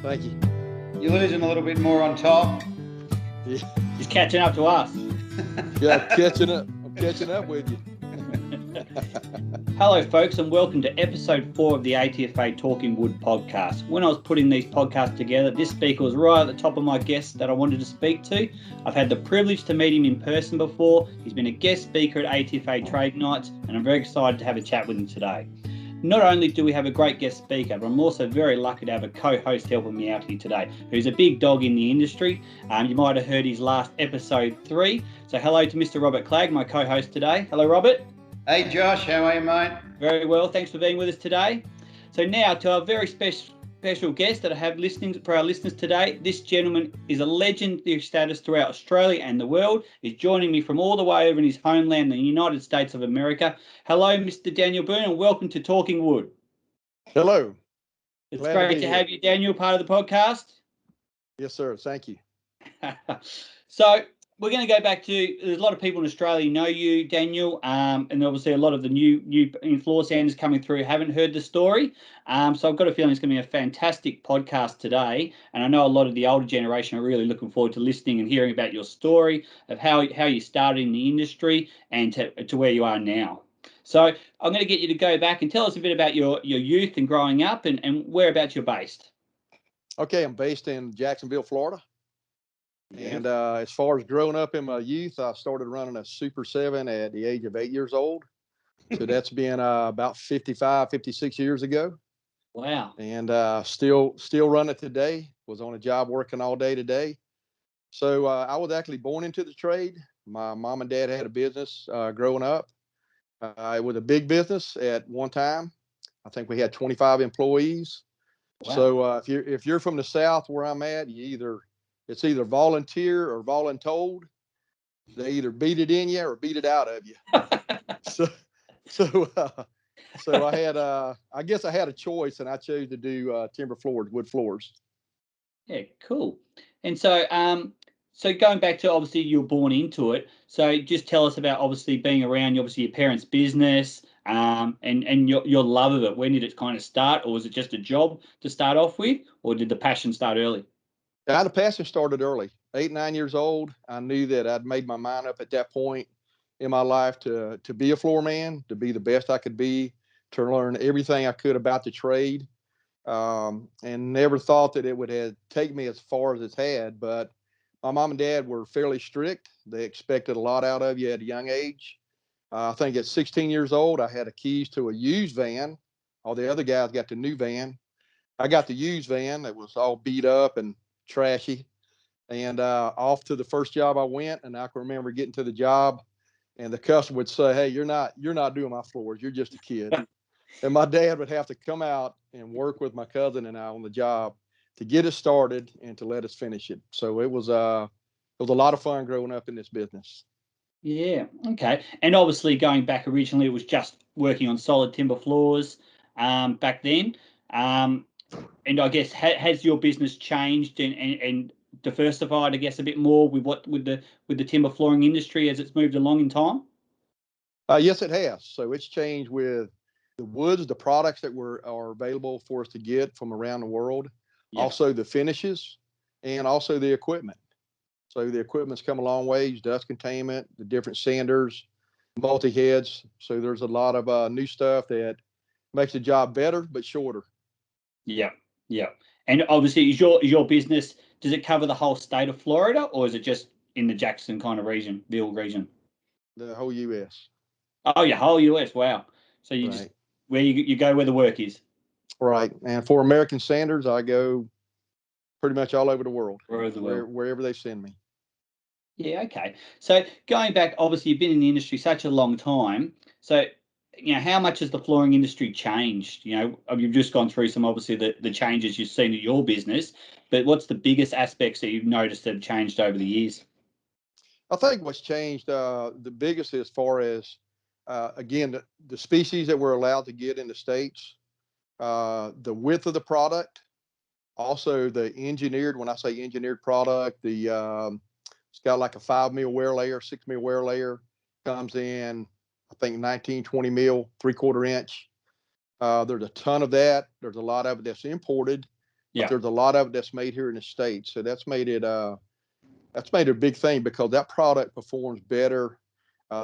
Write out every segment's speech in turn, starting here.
Thank you. You're losing a little bit more on top. Yeah, He's catching up to us. yeah, catching up. I'm catching up with you. Hello, folks, and welcome to episode 4 of the ATFA Talking Wood podcast. When I was putting these podcasts together, this speaker was right at the top of my guests that I wanted to speak to. I've had the privilege to meet him in person before. He's been a guest speaker at ATFA Trade Nights, and I'm very excited to have a chat with him today. Not only do we have a great guest speaker, but I'm also very lucky to have a co-host helping me out here today, who's a big dog in the industry. You might have heard his last episode 3. So hello to Mr. Robert Clegg, my co-host today. Hello, Robert. Hey, Josh, how are you, mate? Very well, thanks for being with us today. So now to our very special guest that I have listening for our listeners today. This gentleman is a legendary status throughout Australia and the world. He's joining me from all the way over in his homeland, the United States of America. Hello, Mr. Daniel Boone, and welcome to Talking Wood. Hello. It's Glad great to have you, Daniel, part of the podcast. Yes, sir. Thank you. So we're going to go back to, there's a lot of people in Australia know you, Daniel, and obviously a lot of the new floor sanders coming through haven't heard the story. So I've got a feeling it's going to be a fantastic podcast today. And I know a lot of the older generation are really looking forward to listening and hearing about your story of how you started in the industry and to where you are now. So I'm going to get you to go back and tell us a bit about your youth and growing up and whereabouts you're based. Okay, I'm based in Jacksonville, Florida. Yeah. And as far as growing up in my youth, I started running a Super 7 at the age of 8 years old. So that's been about 55, 56 years ago. Wow. And still run it today. Was on a job working all day today. So I was actually born into the trade. My mom and dad had a business growing up. It was a big business at one time. I think we had 25 employees. Wow. So if you're from the South where I'm at, it's either volunteer or voluntold. They either beat it in you or beat it out of you. So I had I guess I had a choice, and I chose to do timber floors, wood floors. Yeah, cool. And so so going back to, obviously you were born into it. So just tell us about obviously being around obviously your parents' business and your love of it. When did it kind of start, or was it just a job to start off with, or did the passion start early? The passion started early, 8, 9 years old. I knew that I'd made my mind up at that point in my life to be a floor man, to be the best I could be, to learn everything I could about the trade, and never thought that it would take me as far as it's had. But my mom and dad were fairly strict. They expected a lot out of you at a young age. I think at 16 years old, I had the keys to a used van. All the other guys got the new van. I got the used van that was all beat up and trashy, and off to the first job I went. And I can remember getting to the job, and the customer would say, "Hey, you're not doing my floors. You're just a kid." And my dad would have to come out and work with my cousin and I on the job to get us started and to let us finish it. So it was a lot of fun growing up in this business. Yeah, okay. And obviously going back originally, it was just working on solid timber floors back then. And I guess has your business changed and diversified, I guess, a bit more with the timber flooring industry as it's moved along in time? Yes, it has. So it's changed with the woods, the products that are available for us to get from around the world, Yeah. also the finishes, and also the equipment. So the equipment's come a long ways, dust containment, the different sanders, multi-heads. So there's a lot of new stuff that makes the job better but shorter. Yeah, yeah. And obviously, is your business, does it cover the whole state of Florida, or is it just in the Jackson kind of region, region? The whole U.S. Oh, yeah, whole US. Wow. So you just Right. where you go where the work is. Right. And for American Sanders, I go pretty much all over the world, wherever they send me. Yeah, okay. So going back, obviously you've been in the industry such a long time. So, how much has the flooring industry changed? You've just gone through some, obviously, the changes you've seen in your business, but what's the biggest aspects that you've noticed that have changed over the years? I think what's changed the biggest as far as, again, the species that we're allowed to get in the States, the width of the product, also the engineered, when I say engineered product, it's got like a 5 mil wear layer, 6 mil wear layer, comes in, I think 19, 20 mil, 3/4 inch. There's a ton of that. There's a lot of it that's imported. but there's a lot of it that's made here in the States. So that's made it a big thing because that product performs better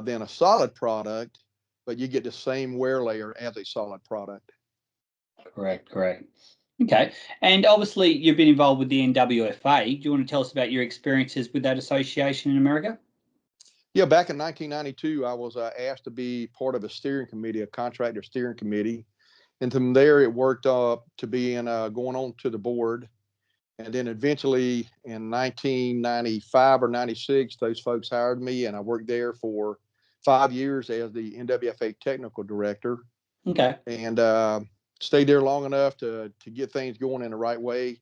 than a solid product, but you get the same wear layer as a solid product. Correct. Okay. And obviously, you've been involved with the NWFA. Do you want to tell us about your experiences with that association in America? Yeah, back in 1992, I was asked to be part of a steering committee, a contractor steering committee. And from there, it worked up to being going on to the board. And then eventually in 1995 or 96, those folks hired me, and I worked there for 5 years as the NWFA technical director. Okay. And stayed there long enough to get things going in the right way,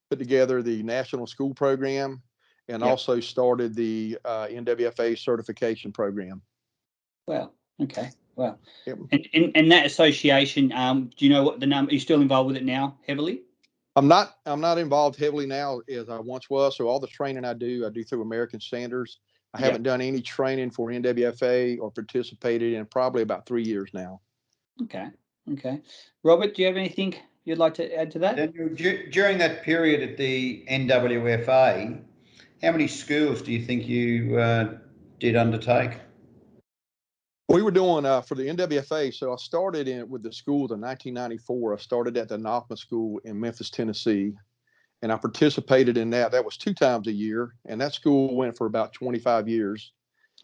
put together the national school program, and also started the NWFA certification program. Wow. Okay. Wow. Yep. And that association, do you know what the number? Are you still involved with it now heavily? I'm not involved heavily now as I once was. So all the training I do through American Standards. I haven't done any training for NWFA or participated in probably about 3 years now. Okay. Robert, do you have anything you'd like to add to that? Daniel, during that period at the NWFA, how many schools do you think you did undertake? We were doing for the NWFA. So I started with the schools in 1994. I started at the Nopma School in Memphis, Tennessee, and I participated in that. That was 2 times a year, and that school went for about 25 years.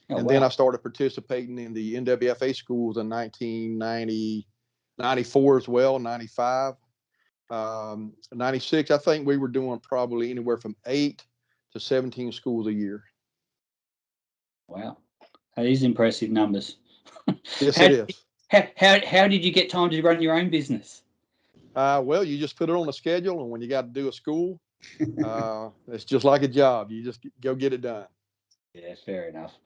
Then I started participating in the NWFA schools in 1994 as well, 95. 96, I think we were doing probably anywhere from 8 to 17 schools a year. Wow. These impressive numbers. Yes, it is. How did you get time to run your own business? Well, you just put it on a schedule, and when you got to do a school, it's just like a job. You just go get it done. Yeah, fair enough.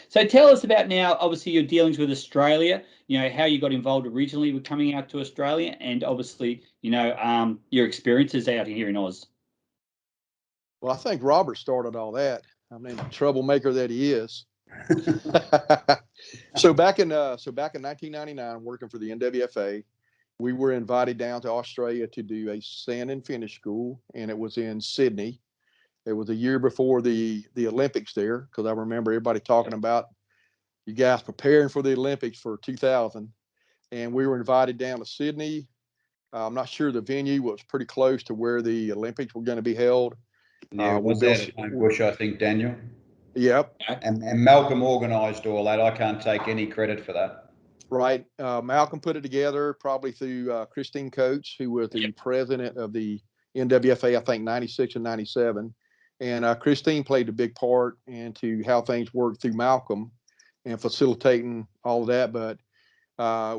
So tell us about now, obviously, your dealings with Australia, how you got involved originally with coming out to Australia, and obviously, your experiences out here in Oz. Well, I think Robert started all that. I mean, the troublemaker that he is. So back in 1999, working for the NWFA, we were invited down to Australia to do a sand and finish school, and it was in Sydney. It was a year before the Olympics there, because I remember everybody talking about you guys preparing for the Olympics for 2000, and we were invited down to Sydney. I'm not sure the venue was pretty close to where the Olympics were going to be held. Yeah, it was out at Bush, I think, Daniel. Yep. And Malcolm organised all that. I can't take any credit for that. Right. Malcolm put it together probably through Christine Coates, who was the president of the NWFA, I think, 96 and 97. And Christine played a big part into how things worked through Malcolm and facilitating all of that. But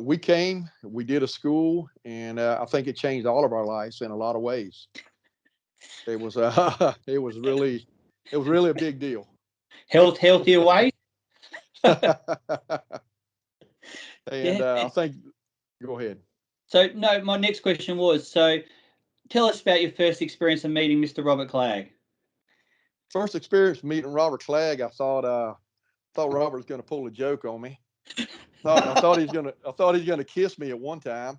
we did a school, and I think it changed all of our lives in a lot of ways. It was really a big deal. Healthier way. And I think, go ahead. So no, my next question was, so tell us about your first experience of meeting Mr. Robert Clegg. First experience meeting Robert Clegg, I thought Robert was going to pull a joke on me. I thought he's gonna kiss me at one time.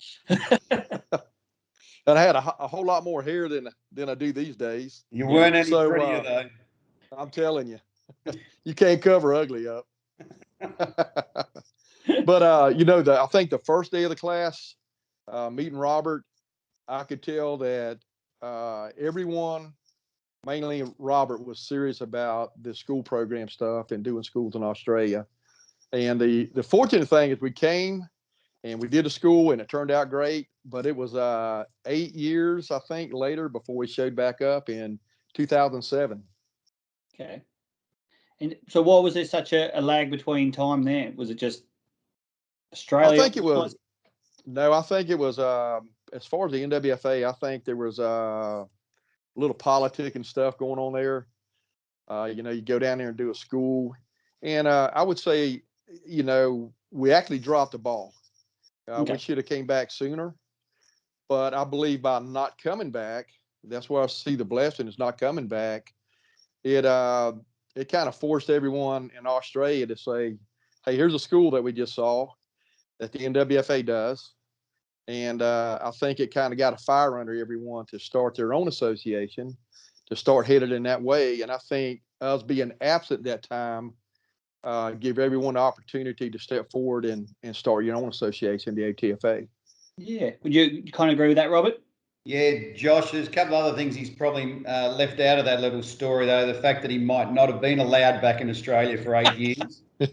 And I had a whole lot more hair than I do these days. You weren't any prettier though. I'm telling you, you can't cover ugly up. But I think the first day of the class, meeting Robert, I could tell that everyone, mainly Robert, was serious about the school program stuff and doing schools in Australia. And the fortunate thing is we came and we did a school and it turned out great, but it was 8 years, I think, later before we showed back up in 2007. Okay. And so why was there such a lag between time there? Was it just Australia? I think it was as far as the NWFA, I think there was a little politic and stuff going on there. You go down there and do a school. And I would say, we actually dropped the ball. We should have came back sooner. But I believe by not coming back, that's where I see the blessing is not coming back. It kind of forced everyone in Australia to say, hey, here's a school that we just saw that the NWFA does. And I think it kind of got a fire under everyone to start their own association, to start headed in that way. And I think us being absent that time give everyone the opportunity to step forward and start your own association, the ATFA. Yeah. Would you kind of agree with that, Robert? Yeah, Josh, there's a couple of other things he's probably left out of that little story, though. The fact that he might not have been allowed back in Australia for 8 years. And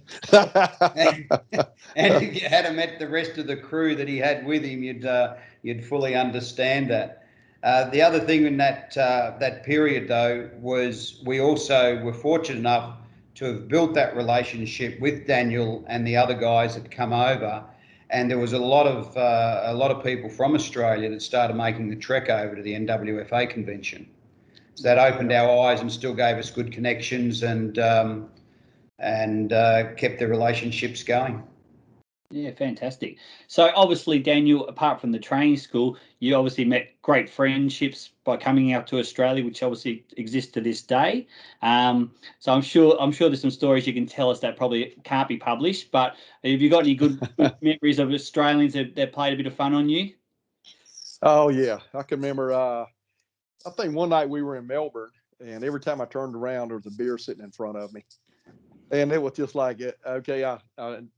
if you had met the rest of the crew that he had with him, you'd fully understand that. The other thing in that period, though, was we also were fortunate enough to have built that relationship with Daniel and the other guys that come over. And there was a lot of people from Australia that started making the trek over to the NWFA convention. So that opened our eyes and still gave us good connections and kept the relationships going. Yeah, fantastic. So obviously, Daniel, apart from the training school, you obviously met great friendships by coming out to Australia, which obviously exists to this day. So I'm sure there's some stories you can tell us that probably can't be published. But have you got any good memories of Australians that played a bit of fun on you? Oh yeah, I can remember. I think one night we were in Melbourne, and every time I turned around, there was a beer sitting in front of me. And it was just like, okay, I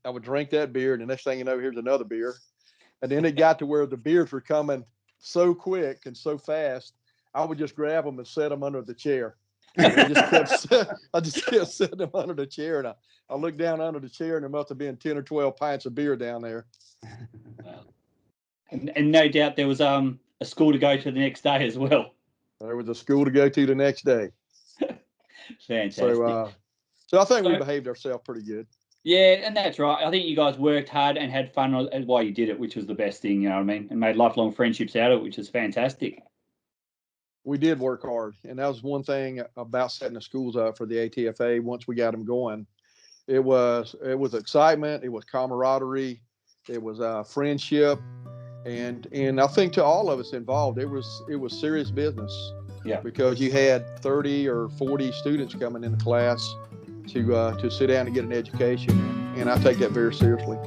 would drink that beer, and the next thing you know, here's another beer. And then it got to where the beers were coming so quick and so fast, I would just grab them and set them under the chair. I just kept setting them under the chair, and I looked down under the chair, and there must have been 10 or 12 pints of beer down there. Wow. And no doubt there was a school to go to the next day as well. There was a school to go to the next day. Fantastic. So I think we behaved ourselves pretty good. Yeah, and that's right. I think you guys worked hard and had fun while you did it, which was the best thing, you know what I mean? And made lifelong friendships out of it, which is fantastic. We did work hard, and that was one thing about setting the schools up for the ATFA. Once we got them going, it was excitement, it was camaraderie, it was friendship, and I think to all of us involved, it was serious business. Yeah, because you had 30 or 40 students coming in the class to sit down and get an education, and I take that very seriously.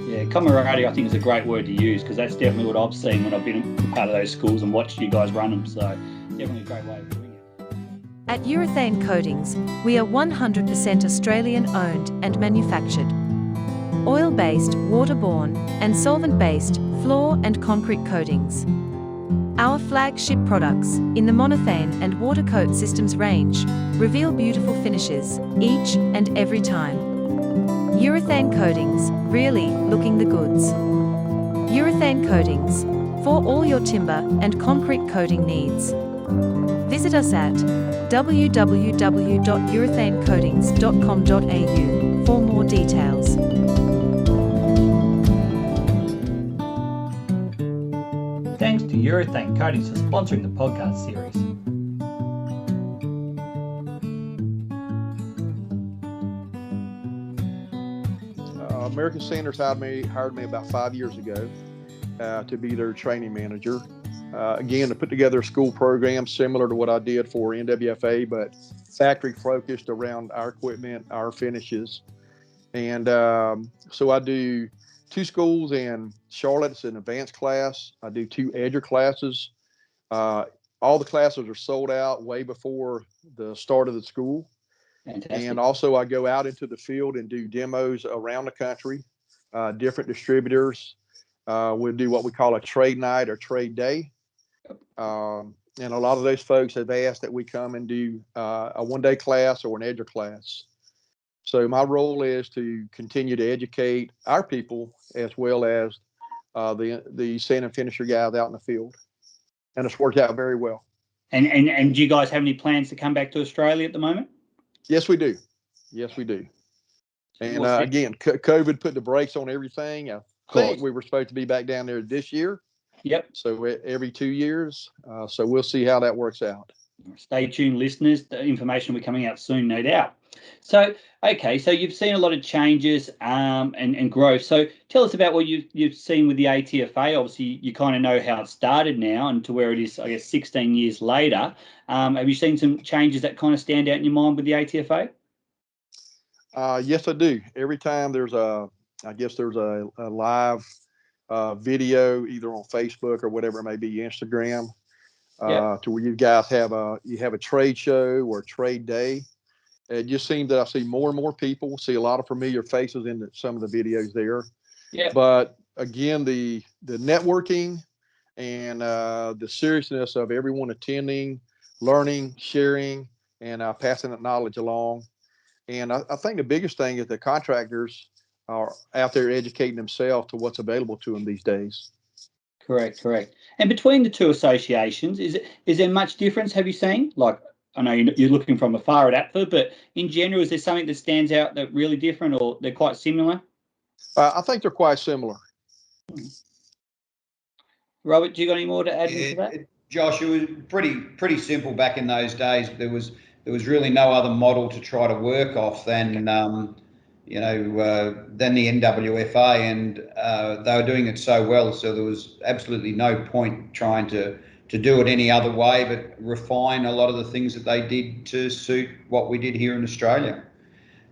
Yeah, camaraderie I think is a great word to use, because that's definitely what I've seen when I've been part of those schools and watched you guys run them. So definitely a great way of doing it. At Urethane Coatings, we are 100% Australian owned and manufactured. Oil-based, waterborne, and solvent-based floor and concrete coatings. Our flagship products, in the monothane and watercoat systems range, reveal beautiful finishes, each and every time. Urethane Coatings, really looking the goods. Urethane Coatings, for all your timber and concrete coating needs. Visit us at www.urethanecoatings.com.au for more details. Thanks to Urethane Coatings for sponsoring the podcast series. American Sanders hired me about 5 years ago to be their training manager. Again, to put together a school program similar to what I did for NWFA, but factory focused around our equipment, our finishes. And so I do 2 schools in Charlotte. It's an advanced class. I do 2 Edger classes. All the classes are sold out way before the start of the school. Fantastic. And also I go out into the field and do demos around the country, different distributors. We'll do what we call a trade night or trade day. And a lot of those folks have asked that we come and do a one-day class or an Edger class. So my role is to continue to educate our people as well as the sand and finisher guys out in the field. And it's worked out very well. And do you guys have any plans to come back to Australia at the moment? Yes, we do. Yes, we do. And again, COVID put the brakes on everything. I think we were supposed to be back down there this year. Yep. So every 2 years. So we'll see how that works out. Stay tuned, listeners. The information will be coming out soon, no doubt. So, okay, so you've seen a lot of changes and growth. So tell us about what you've seen with the ATFA. Obviously, you kind of know how it started now and to where it is, I guess, 16 years later. Have you seen some changes that kind of stand out in your mind with the ATFA? Yes, I do. Every time there's a live video either on Facebook or whatever it may be, Instagram, to where you guys have a trade show or a trade day. It just seems that I see more and more people, see a lot of familiar faces in some of the videos there. Yeah. But again, the networking and the seriousness of everyone attending, learning, sharing, and passing that knowledge along. And I think the biggest thing is the contractors are out there educating themselves to what's available to them these days. Correct. And between the two associations, is there much difference? Have you seen? Like, I know you're looking from afar at APFA, but in general, is there something that stands out that really different, or they're quite similar? I think they're quite similar. Robert, do you got any more to add into that? Josh, it was pretty simple back in those days. There was really no other model to try to work off than than the NWFA, and they were doing it so well. So there was absolutely no point trying to do it any other way, but refine a lot of the things that they did to suit what we did here in Australia.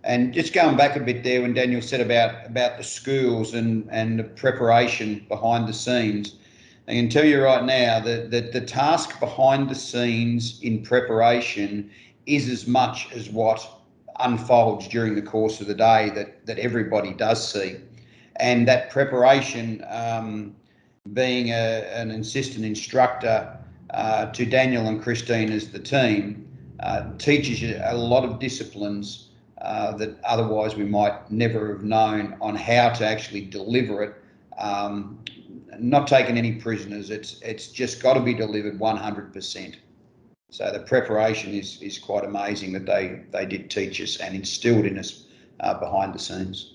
And just going back a bit there, when Daniel said about the schools and the preparation behind the scenes, I can tell you right now that the task behind the scenes in preparation is as much as what unfolds during the course of the day that everybody does see. And that preparation, being an assistant instructor to Daniel and Christine as the team, teaches you a lot of disciplines that otherwise we might never have known on how to actually deliver it. Not taking any prisoners. It's just got to be delivered 100%. So the preparation is quite amazing that they did teach us and instilled in us behind the scenes.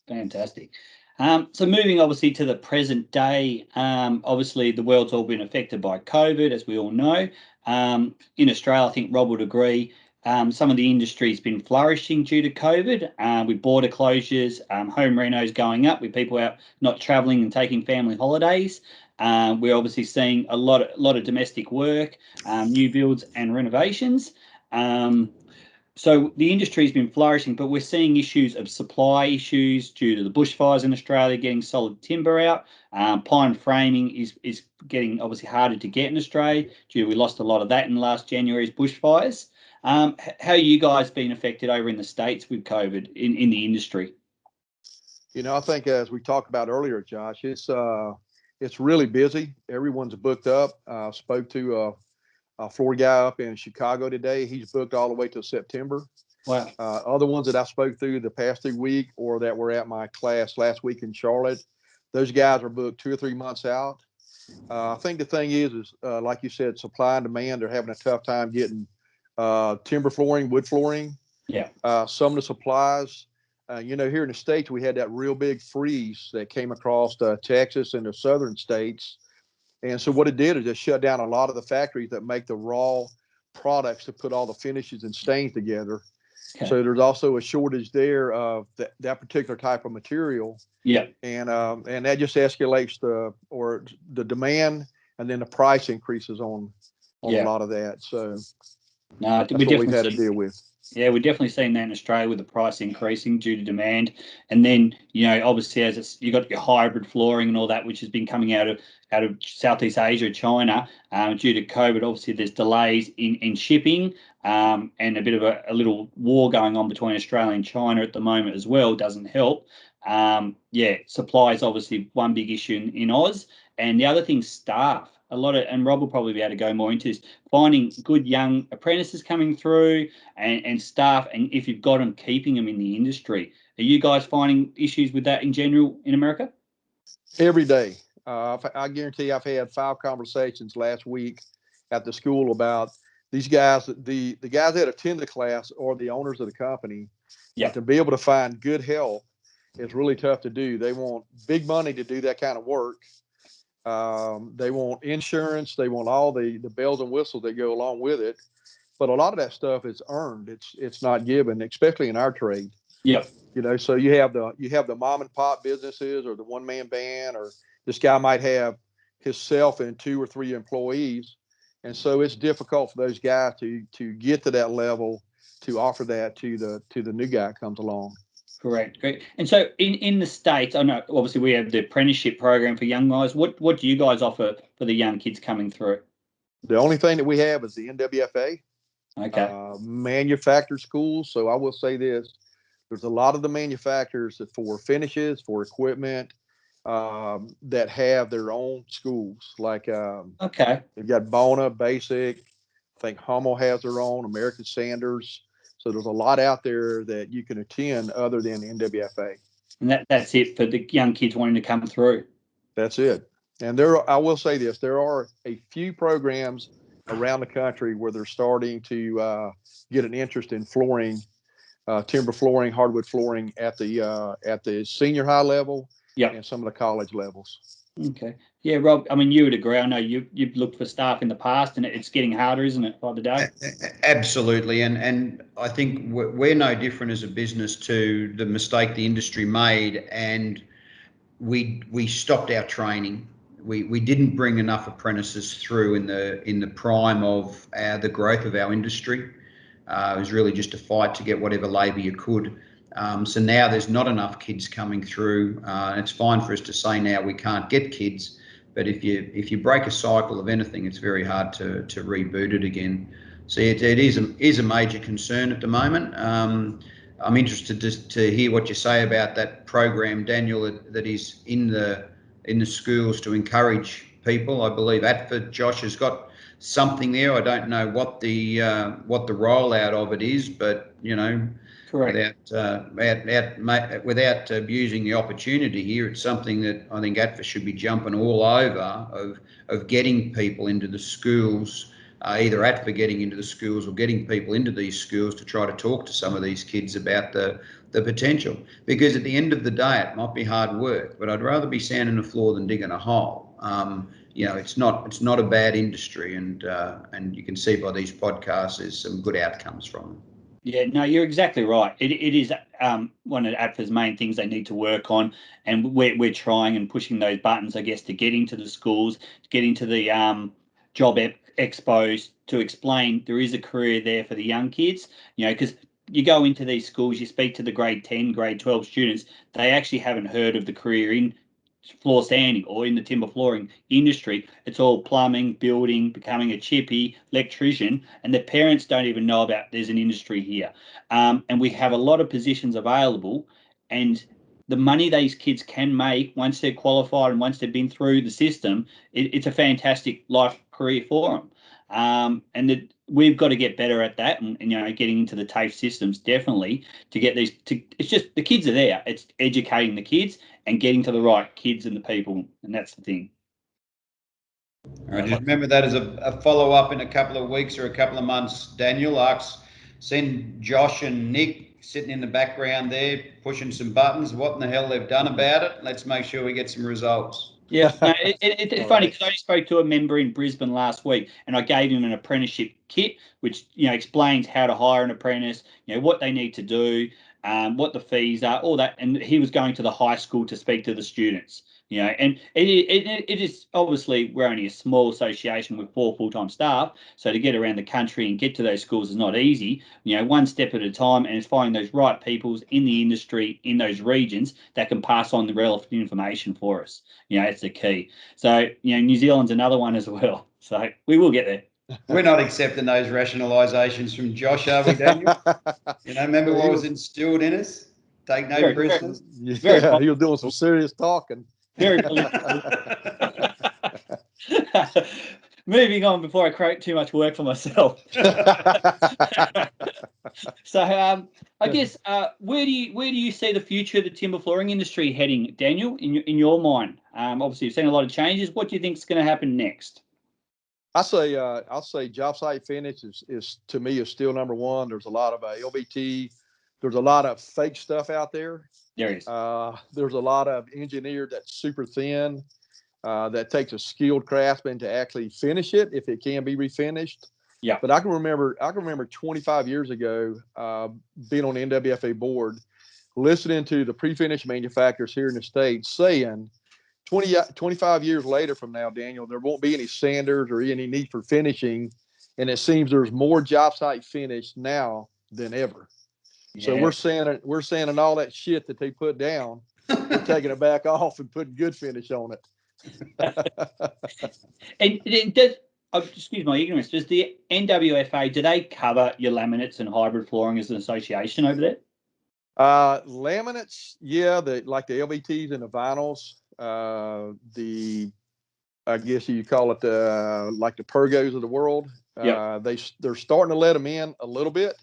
Fantastic. So moving obviously to the present day, obviously the world's all been affected by COVID, as we all know. In Australia, I think Rob would agree, some of the industry's been flourishing due to COVID, with border closures, home renos going up, with people out not travelling and taking family holidays. We're obviously seeing a lot of domestic work, new builds and renovations. So the industry's been flourishing, but we're seeing issues of supply issues due to the bushfires in Australia, getting solid timber out. Pine framing is getting obviously harder to get in Australia we lost a lot of that in last January's bushfires. How are you guys been affected over in the States with COVID in the industry? I think as we talked about earlier, Josh, it's really busy. Everyone's booked up. Spoke to a floor guy up in Chicago today. He's booked all the way to September. Wow. Other ones that I spoke to the past 3 weeks or that were at my class last week in Charlotte, those guys are booked 2 or 3 months out. I think the thing is like you said, supply and demand. They're having a tough time getting timber flooring, wood flooring. Yeah. Some of the supplies, here in the States, we had that real big freeze that came across Texas and the southern states. And so what it did is it shut down a lot of the factories that make the raw products to put all the finishes and stains together. Okay. So there's also a shortage there of that particular type of material. Yeah. And that just escalates the demand, and then the price increases on a lot of that. So that's what we've had to deal with. Yeah, we're definitely seeing that in Australia with the price increasing due to demand. And then, obviously as you got your hybrid flooring and all that, which has been coming out of Southeast Asia, China, due to COVID. Obviously there's delays in shipping, and a bit of a little war going on between Australia and China at the moment as well. Doesn't help. Supply is obviously one big issue in Oz. And the other thing's staff. And Rob will probably be able to go more into this, finding good young apprentices coming through and staff, and if you've got them, keeping them in the industry. Are you guys finding issues with that in general in America? Every day. I guarantee I've had 5 conversations last week at the school about these guys, the guys that attend the class or the owners of the company. Yeah. To be able to find good help is really tough to do. They want big money to do that kind of work. They want insurance. They want all the bells and whistles that go along with it. But a lot of that stuff is earned. It's not given, especially in our trade. Yeah. So you have the mom and pop businesses or the one man band, or this guy might have himself and 2 or 3 employees. And so it's difficult for those guys to get to that level to offer that to the new guy that comes along. Correct. Great. And so in the States, I know obviously we have the apprenticeship program for young guys. What do you guys offer for the young kids coming through? The only thing that we have is the NWFA, Okay. manufacturer schools. So I will say this, there's a lot of the manufacturers for finishes, for equipment, that have their own schools. Like Okay. they've got Bona, Basic. I think Hummel has their own, American Sanders. So there's a lot out there that you can attend other than NWFA. And that's it for the young kids wanting to come through. That's it. And I will say this, there are a few programs around the country where they're starting to get an interest in flooring, timber flooring, hardwood flooring at the senior high level, and some of the college levels. Okay. Yeah, Rob, I mean, you would agree. I know you've looked for staff in the past, and it's getting harder, isn't it, by the day? Absolutely. And I think we're no different as a business to the mistake the industry made, and we stopped our training. We didn't bring enough apprentices through in the prime of the growth of our industry. It was really just a fight to get whatever labour you could. So now there's not enough kids coming through. It's fine for us to say now we can't get kids, but if you break a cycle of anything, it's very hard to reboot it again. So it is a major concern at the moment. I'm interested to hear what you say about that program, Daniel, that is in the schools to encourage people. I believe ATFA, Josh, has got something there. I don't know what the rollout of it is, but Correct. without abusing the opportunity here, it's something that I think ATFA should be jumping all over of getting people into the schools. Either ATFA getting into the schools or getting people into these schools to try to talk to some of these kids about the potential. Because at the end of the day, it might be hard work, but I'd rather be sanding the floor than digging a hole. It's not a bad industry, and you can see by these podcasts there's some good outcomes from them. Yeah, no, you're exactly right. It is one of ATFA's main things they need to work on, and we're trying and pushing those buttons, I guess, to get into the schools, to get into the job expos, to explain there is a career there for the young kids. Because you go into these schools, you speak to the grade 10, grade 12 students, they actually haven't heard of the career in floor sanding or in the timber flooring industry. It's all plumbing, building, becoming a chippy, electrician, and the parents don't even know about there's an industry here. And we have a lot of positions available, and the money these kids can make once they're qualified and once they've been through the system, it's a fantastic life career for them. We've got to get better at that, and getting into the TAFE systems definitely to get these. It's just the kids are there. It's educating the kids and getting to the right kids and the people, and that's the thing. All right, just remember that as a follow-up in a couple of weeks or a couple of months, Daniel. Send Josh and Nick sitting in the background there, pushing some buttons, what in the hell they've done about it. Let's make sure we get some results. Yeah, no, it's funny because I spoke to a member in Brisbane last week, and I gave him an apprenticeship kit, which explains how to hire an apprentice, what they need to do, what the fees are, all that. And he was going to the high school to speak to the students. And it is obviously we're only a small association with 4 full-time staff, so to get around the country and get to those schools is not easy. One step at a time, and it's finding those right peoples in the industry in those regions that can pass on the relevant information for us. It's the key. So New Zealand's another one as well. So we will get there. We're not accepting those rationalisations from Josh, are we, Daniel? Remember what was instilled in us? Take no prisoners. Yeah, he was doing some serious talking. Very moving on before I create too much work for myself. So I guess where do you see the future of the timber flooring industry heading, Daniel, in your mind? Obviously, you've seen a lot of changes. What do you think is going to happen next? I'll say job site finish is to me is still number one. There's a lot of LVT. There's a lot of fake stuff out there. There is. There's a lot of engineered that's super thin, that takes a skilled craftsman to actually finish it if it can be refinished. Yeah. But I can remember 25 years ago, being on the NWFA board, listening to the pre-finished manufacturers here in the States saying 25 years later from now, Daniel, there won't be any sanders or any need for finishing. And it seems there's more job site finish now than ever. So Yeah. we're sanding all that shit that they put down. We're taking it back off and putting good finish on it. And does, excuse my ignorance, does the NWFA, do they cover your laminates and hybrid flooring as an association over there? Laminates, yeah, like the LVTs and the vinyls. I guess you call it like the Pergos of the world. Yep. They're starting to let them in a little bit.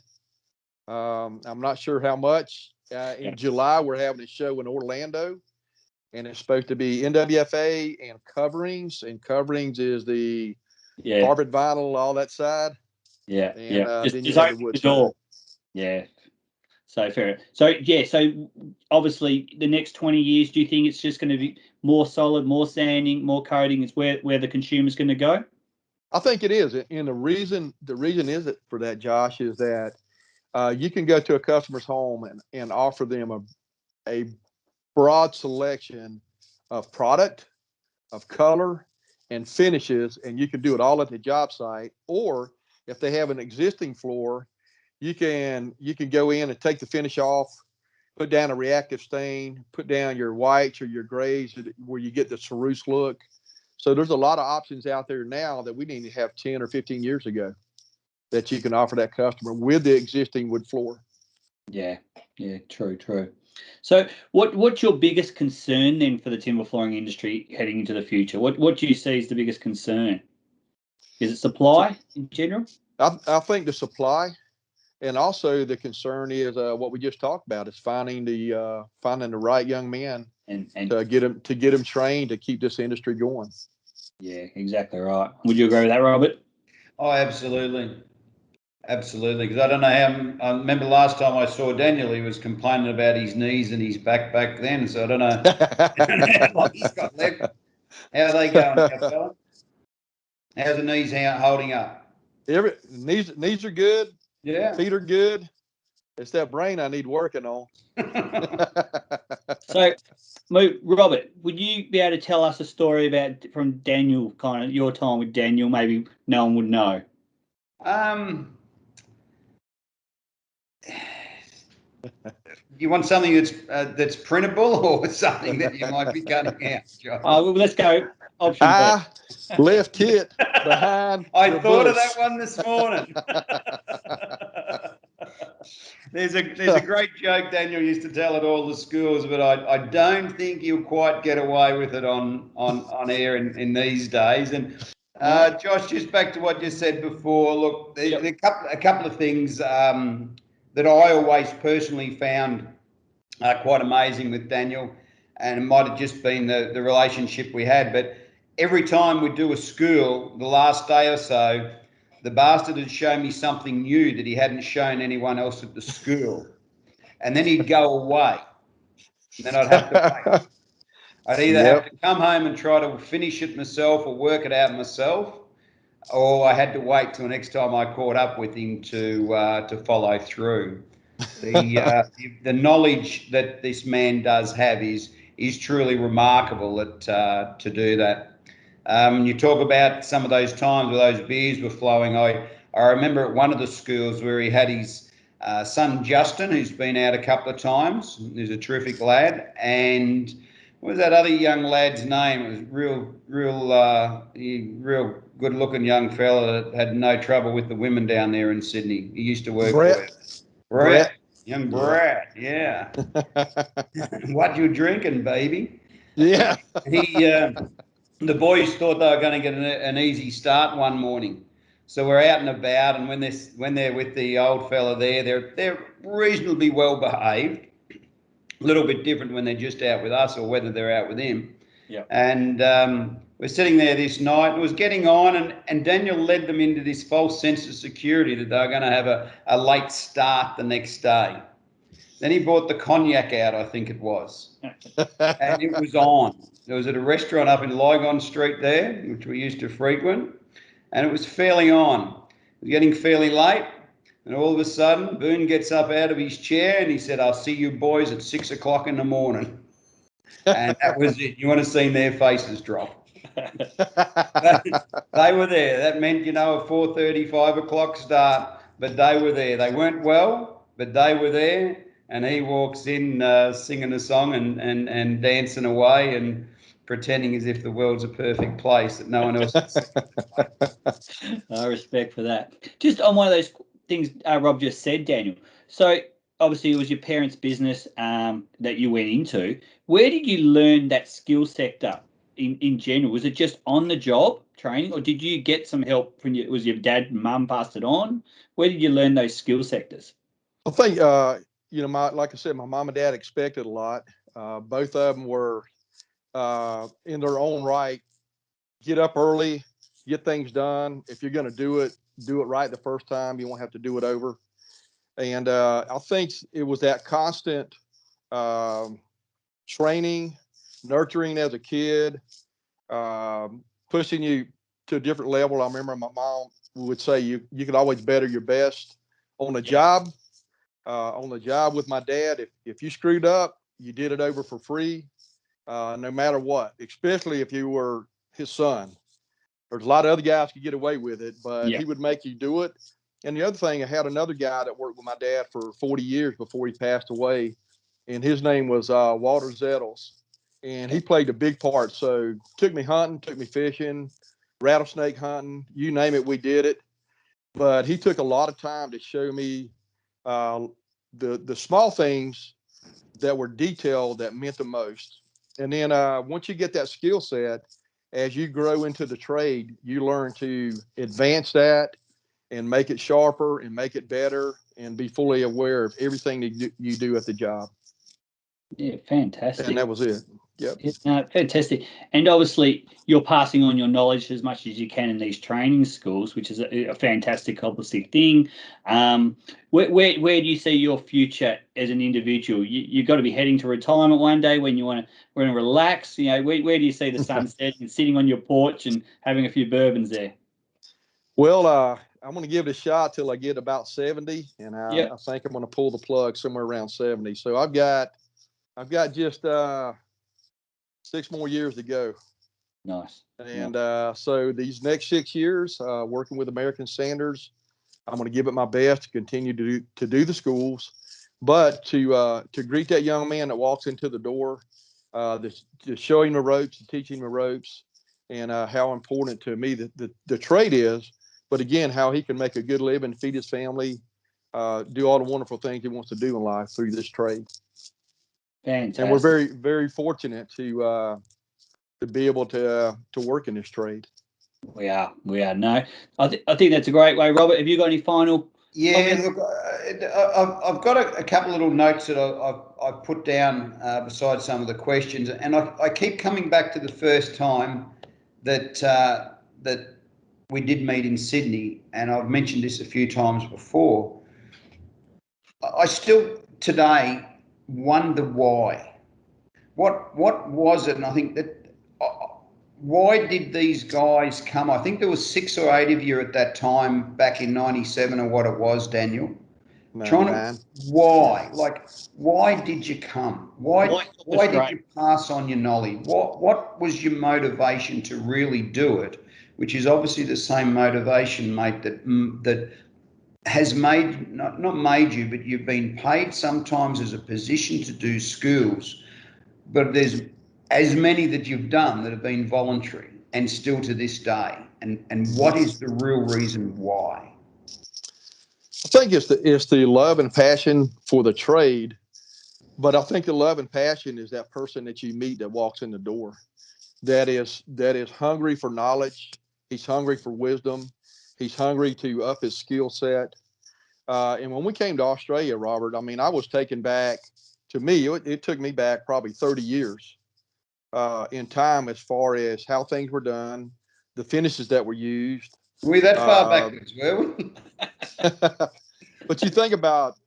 I'm not sure how much. In July, we're having a show in Orlando, and it's supposed to be NWFA and coverings. And coverings is the carpet vinyl, all that side. Yeah. And then you just have the wood the door. Yeah. So fair. So obviously the next 20 years, do you think it's just going to be more solid, more sanding, more coating? It's where the consumer's going to go? I think it is. And the reason is it for that, Josh, is that you can go to a customer's home and offer them a broad selection of product, of color, and finishes, and you can do it all at the job site. Or if they have an existing floor, you can go in and take the finish off, put down a reactive stain, put down your whites or your grays where you get the ceruse look. So there's a lot of options out there now that we didn't have 10 or 15 years ago that you can offer that customer with the existing wood floor. Yeah, true. So what's your biggest concern then for the timber flooring industry heading into the future? What do you see as the biggest concern? Is it supply in general? I think the supply, and also the concern is what we just talked about, is finding the right young men and to get them trained to keep this industry going. Yeah, exactly right. Would you agree with that, Robert? Oh, absolutely. Absolutely, because I don't know how. I remember last time I saw Daniel, he was complaining about his knees and his back then. So I don't know how long he's got left. How are they going, fella? How's the knees holding up? Knees are good. Yeah. Feet are good. It's that brain I need working on. So, Robert, would you be able to tell us a story from Daniel, kind of your time with Daniel? Maybe no one would know. You want something that's printable or something that you might be cutting out, Josh? Well, let's go. Option B. Left hit behind. I thought of that one this morning. There's a great joke Daniel used to tell at all the schools, but I don't think you'll quite get away with it on air in these days. And Josh, just back to what you said before. Look, there's a couple of things that I always personally found quite amazing with Daniel, and it might have just been the relationship we had. But every time we do a school, the last day or so, the bastard would show me something new that he hadn't shown anyone else at the school. And then he'd go away. And then I'd have to wait. I'd either have to come home and try to finish it myself or work it out myself, or I had to wait till next time I caught up with him to follow through. The knowledge that this man does have is truly remarkable to do that. You talk about some of those times where those beers were flowing. I remember at one of the schools where he had his son Justin, who's been out a couple of times. He's a terrific lad. And what was that other young lad's name? It was real good-looking young fella that had no trouble with the women down there in Sydney. He used to work for Brett. Young Brett, yeah. What you drinking, baby? Yeah. The boys thought they were going to get an easy start one morning, so we're out and about. And when they're with the old fella there, they're reasonably well behaved. A little bit different when they're just out with us or whether they're out with him. Yeah. And we're sitting there this night. It was getting on, and Daniel led them into this false sense of security that they were going to have a late start the next day. Then he brought the cognac out, I think it was, and it was on. It was at a restaurant up in Lygon Street there, which we used to frequent, and it was fairly on. It was getting fairly late, and all of a sudden, Boone gets up out of his chair and he said, "I'll see you boys at 6 o'clock in the morning." And that was it. You want to see their faces drop. They were there. That meant, a 4:30, 5 o'clock start, but they were there. They weren't well, but they were there, and he walks in singing a song and dancing away and pretending as if the world's a perfect place that no one else can. I respect for that. Just on one of those things Rob just said, Daniel. So obviously it was your parents' business that you went into. Where did you learn that skill sector in general? Was it just on the job training, or did you get some help from was your dad and mum passed it on? Where did you learn those skill sectors? I think, like I said, my mom and dad expected a lot. Both of them were in their own right. Get up early, get things done. If you're going to do it right the first time. You won't have to do it over. And I think it was that constant training, nurturing as a kid, pushing you to a different level. I remember my mom would say you could always better your best on the job. On the job with my dad, if you screwed up, you did it over for free, no matter what, especially if you were his son. There's a lot of other guys could get away with it, but he would make you do it. And the other thing, I had another guy that worked with my dad for 40 years before he passed away, and his name was Walter Zeddles, and he played a big part. So took me hunting, took me fishing, rattlesnake hunting, you name it, we did it. But he took a lot of time to show me the small things that were detailed that meant the most. And then once you get that skill set, as you grow into the trade, you learn to advance that and make it sharper and make it better and be fully aware of everything that you do at the job. Yeah, fantastic. And that was it. Yep. Yeah, fantastic. And obviously, you're passing on your knowledge as much as you can in these training schools, which is a fantastic, obviously, thing. Where do you see your future as an individual? You've got to be heading to retirement one day when you want to relax. You know, where do you see the sun setting and sitting on your porch and having a few bourbons there? Well, I'm going to give it a shot till I get about 70, and I think I'm going to pull the plug somewhere around 70. So I've got just 6 more years to go. Nice. And so these next 6 years, working with American Standards, I'm going to give it my best to continue to do the schools, but to greet that young man that walks into the door, to show him the ropes, to teach him the ropes, and how important to me the trade is. But again, how he can make a good living, feed his family, do all the wonderful things he wants to do in life through this trade. Fantastic. And we're very, very fortunate to be able to work in this trade. We are. No, I think that's a great way. Robert, have you got any final? Yeah, look, I've got a couple little notes that I've put down beside some of the questions, and I keep coming back to the first time that we did meet in Sydney, and I've mentioned this a few times before. I still today wonder why. What was it? And I think that why did these guys come? I think there was 6 or 8 of you at that time back in '97 or what it was, Daniel. Why did you come? Why did you pass on your knowledge? What was your motivation to really do it? Which is obviously the same motivation, mate, that has made not made you, but you've been paid sometimes as a position to do schools, but there's as many that you've done that have been voluntary and still to this day. And what is the real reason why? I think it's the love and passion for the trade, but I think the love and passion is that person that you meet that walks in the door, that is hungry for knowledge. He's hungry for wisdom. He's hungry to up his skill set. And when we came to Australia, Robert, I mean, I was taken back. To me, it took me back probably 30 years in time as far as how things were done, the finishes that were used. Were we that far backwards, were we? But you think about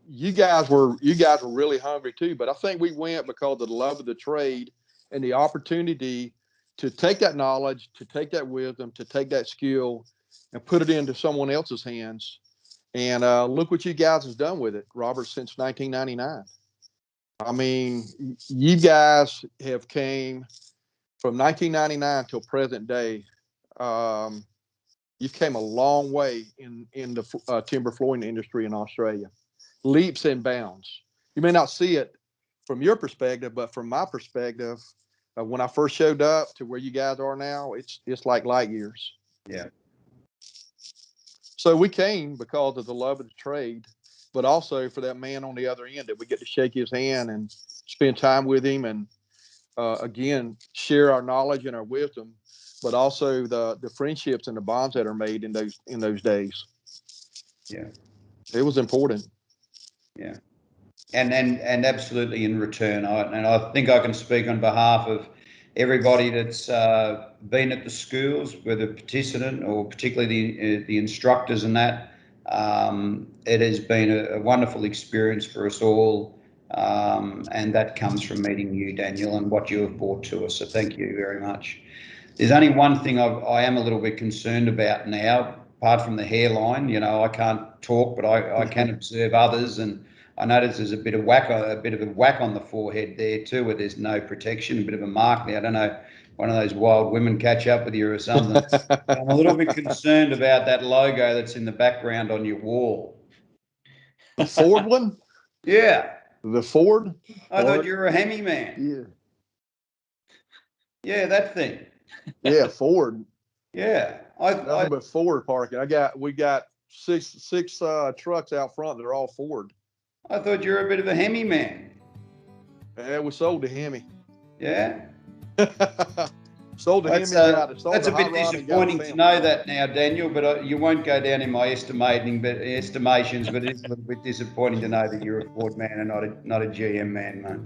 you guys were really hungry too. But I think we went because of the love of the trade and the opportunity to take that knowledge, to take that wisdom, to take that skill and put it into someone else's hands. And look what you guys have done with it, Robert, since 1999. I mean, you guys have came from 1999 till present day. you've came a long way in the timber flooring industry in Australia. Leaps and bounds. You may not see it from your perspective, but from my perspective, when I first showed up to where you guys are now, it's like light years. Yeah. So we came because of the love of the trade, but also for that man on the other end that we get to shake his hand and spend time with him, and again, share our knowledge and our wisdom, but also the friendships and the bonds that are made in those days. Yeah. It was important. Yeah. And absolutely in return, I think I can speak on behalf of everybody that's been at the schools, whether participant or particularly the instructors and that. It has been a wonderful experience for us all, and that comes from meeting you, Daniel, and what you have brought to us. So thank you very much. There's only one thing I am a little bit concerned about now, apart from the hairline. You know, I can't talk, but I can observe others, and I notice there's a bit of a whack on the forehead there too, where there's no protection, a bit of a mark there. I don't know, one of those wild women catch up with you or something. I'm a little bit concerned about that logo that's in the background on your wall. The Ford one? Yeah. The Ford? I thought you were a Hemi man. Yeah. Yeah, that thing. Yeah, Ford. Yeah. Nothing but Ford parking. We got six trucks out front that are all Ford. I thought you were a bit of a Hemi man. Yeah, we sold to Hemi. Yeah. Sold to Hemi. That's a bit disappointing to know that now, Daniel, but you won't go down in my estimations, but it is a little bit disappointing to know that you're a Ford man and not a GM man, mate.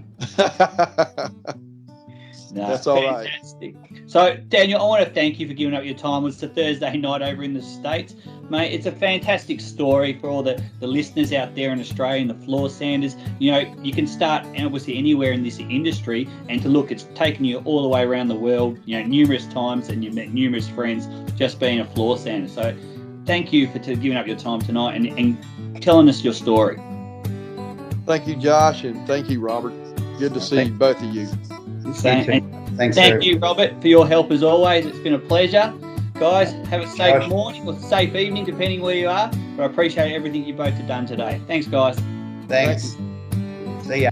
No, that's all fantastic. Right. So, Daniel, I want to thank you for giving up your time. It's a Thursday night over in the States. Mate, it's a fantastic story for all the listeners out there in Australia and the floor sanders. You know, you can start obviously anywhere in this industry, and to look, it's taken you all the way around the world, you know, numerous times, and you've met numerous friends just being a floor sander. So thank you for giving up your time tonight and telling us your story. Thank you, Josh, and thank you, Robert. Good to see both of you. Thank you, Robert, for your help as always. It's been a pleasure. Guys, have a safe morning or safe evening, depending where you are. But I appreciate everything you both have done today. Thanks, guys. Thanks. See ya.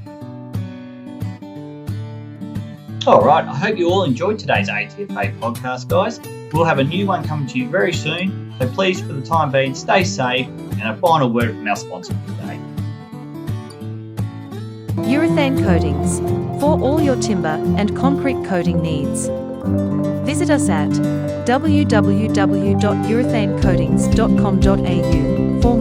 All right. I hope you all enjoyed today's ATFA podcast, guys. We'll have a new one coming to you very soon. So please, for the time being, stay safe. And a final word from our sponsor for today. Urethane Coatings, for all your timber and concrete coating needs. Visit us at www.urethanecoatings.com.au for